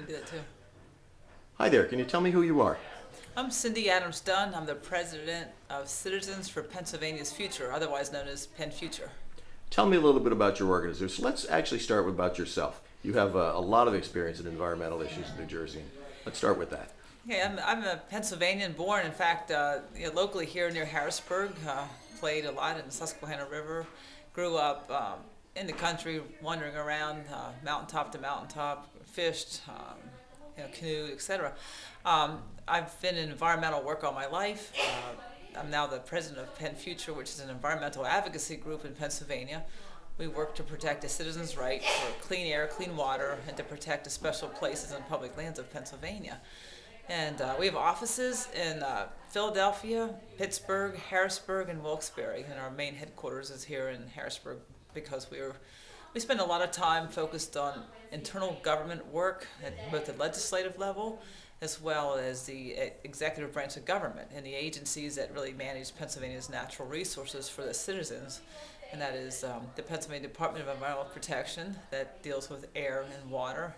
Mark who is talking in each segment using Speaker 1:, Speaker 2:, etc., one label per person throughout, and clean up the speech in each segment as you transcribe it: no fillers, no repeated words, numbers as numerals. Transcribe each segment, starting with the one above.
Speaker 1: can do that too.
Speaker 2: Hi there, can you tell me who you are?
Speaker 1: I'm Cindy Adams Dunn. I'm the president of Citizens for Pennsylvania's Future, otherwise known as PennFuture.
Speaker 2: Tell me a little bit about your organization. So let's actually start with about yourself. You have a lot of experience in environmental issues in New Jersey. Let's start with that.
Speaker 1: Okay, I'm a Pennsylvanian born. In fact, locally here near Harrisburg, played a lot in the Susquehanna River. Grew up in the country, wandering around mountaintop to mountaintop, fished, canoed, etc. I've been in environmental work all my life. I'm now the president of PennFuture, which is an environmental advocacy group in Pennsylvania. We work to protect the citizens' right for clean air, clean water, and to protect the special places and public lands of Pennsylvania. And we have offices in Philadelphia, Pittsburgh, Harrisburg, and Wilkes-Barre. And our main headquarters is here in Harrisburg because we spend a lot of time focused on internal government work at both the legislative level as well as the executive branch of government and the agencies that really manage Pennsylvania's natural resources for the citizens. And that is the Pennsylvania Department of Environmental Protection that deals with air and water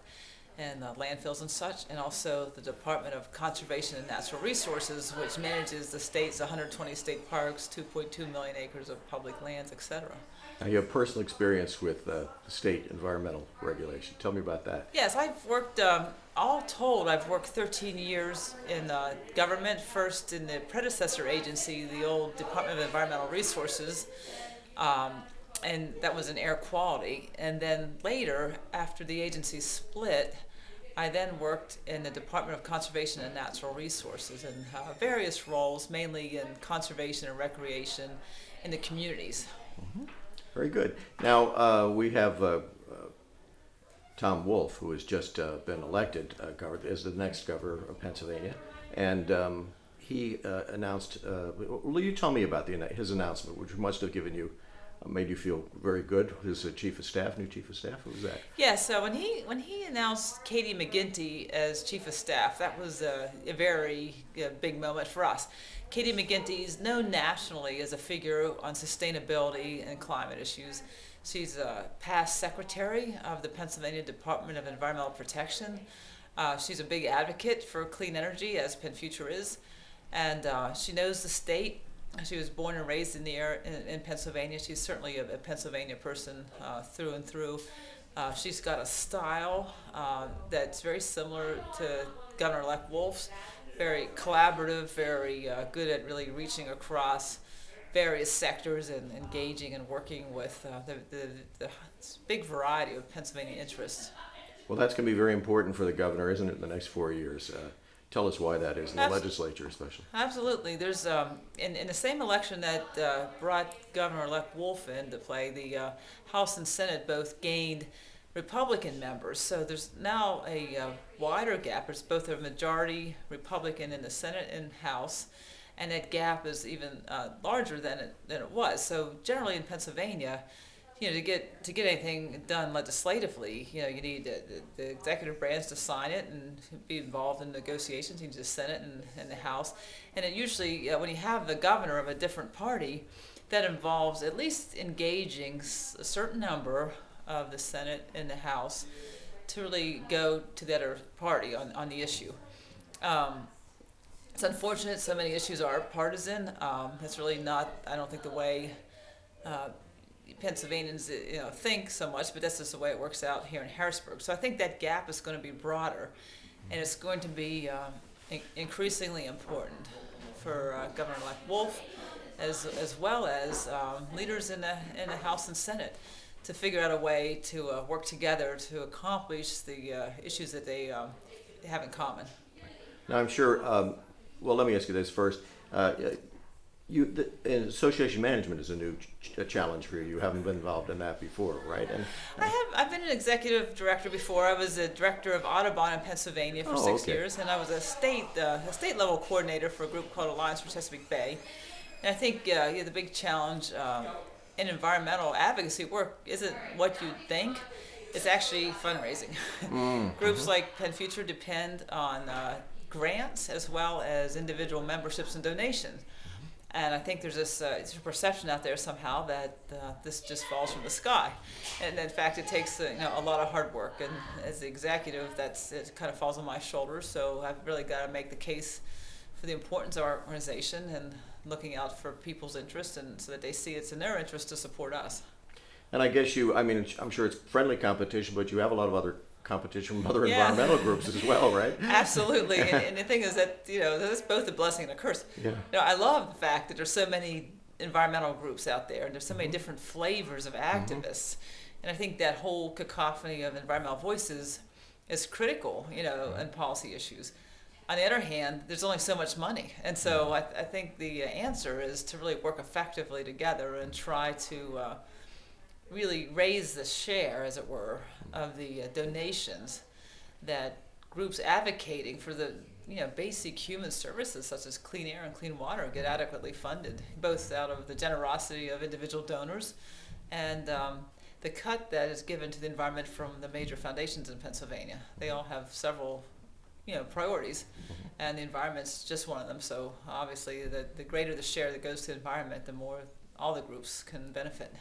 Speaker 1: and landfills and such, and also the Department of Conservation and Natural Resources, which manages the state's 120 state parks, 2.2 million acres of public lands, etc.
Speaker 2: Now you have personal experience with the state environmental regulation. Tell me about that.
Speaker 1: Yes, I've worked, all told, I've worked 13 years in government, first in the predecessor agency, the old Department of Environmental Resources, and that was in air quality. And then later, after the agency split, I then worked in the Department of Conservation and Natural Resources in various roles, mainly in conservation and recreation in the communities.
Speaker 2: Mm-hmm. Very good. Now we have Tom Wolf, who has just been elected as the next governor of Pennsylvania, and he announced. Will you tell me about his announcement, which must have made you feel very good? His chief of staff, new chief of staff. Who was that?
Speaker 1: Yeah. So when he announced Katie McGinty as chief of staff, that was a very big moment for us. Katie McGinty is known nationally as a figure on sustainability and climate issues. She's a past secretary of the Pennsylvania Department of Environmental Protection. She's a big advocate for clean energy, as PennFuture is, and she knows the state. She was born and raised in Pennsylvania. She's certainly a Pennsylvania person through and through. She's got a style that's very similar to Governor-elect Wolf's. Very collaborative, very good at really reaching across various sectors and engaging and working with the big variety of Pennsylvania interests.
Speaker 2: Well, that's going to be very important for the governor, isn't it, in the next 4 years? Tell us why that is, in the legislature especially.
Speaker 1: Absolutely. There's in the same election that brought Governor-elect Wolf into play, the House and Senate both gained Republican members. So there's now a wider gap. There's both a majority Republican in the Senate and House, and that gap is even larger than it was. So generally in Pennsylvania, to get anything done legislatively, you need the executive branch to sign it and be involved in negotiations. You need the Senate and the House, and it usually when you have the governor of a different party, that involves at least engaging a certain number of the Senate and the House to really go to the other party on the issue. It's unfortunate so many issues are partisan. That's really not, I don't think, the way Pennsylvanians think so much, but that's just the way it works out here in Harrisburg. So I think that gap is going to be broader, and it's going to be increasingly important for Governor-elect Wolf as well as leaders in the House and Senate to figure out a way to work together to accomplish the issues that they have in common.
Speaker 2: Now, I'm sure, well, let me ask you this first. Association management is a new challenge for you. You haven't been involved in that before, right?
Speaker 1: I've been an executive director before. I was a director of Audubon in Pennsylvania for 6 years, and I was a state level coordinator for a group called Alliance for Chesapeake Bay. And I think the big challenge in environmental advocacy work isn't what you think. It's actually fundraising. Groups like PennFuture depend on grants as well as individual memberships and donations. And I think there's this perception out there somehow that this just falls from the sky, and in fact it takes a lot of hard work. And as the executive, it kind of falls on my shoulders. So I've really got to make the case for the importance of our organization and looking out for people's interests, and so that they see it's in their interest to support us.
Speaker 2: And I guess I'm sure it's friendly competition, but you have a lot of other competition from other environmental groups as well, right?
Speaker 1: Absolutely. And the thing is that, that's both a blessing and a curse.
Speaker 2: Yeah.
Speaker 1: I love the fact that there's so many environmental groups out there, and there's so many different flavors of activists. And I think that whole cacophony of environmental voices is critical, in policy issues. On the other hand, there's only so much money. And so I think the answer is to really work effectively together and try to really raise the share, as it were, of the donations that groups advocating for the basic human services such as clean air and clean water get adequately funded, both out of the generosity of individual donors and the cut that is given to the environment from the major foundations in Pennsylvania. They all have several priorities, and the environment's just one of them. So obviously the greater the share that goes to the environment, the more all the groups can benefit.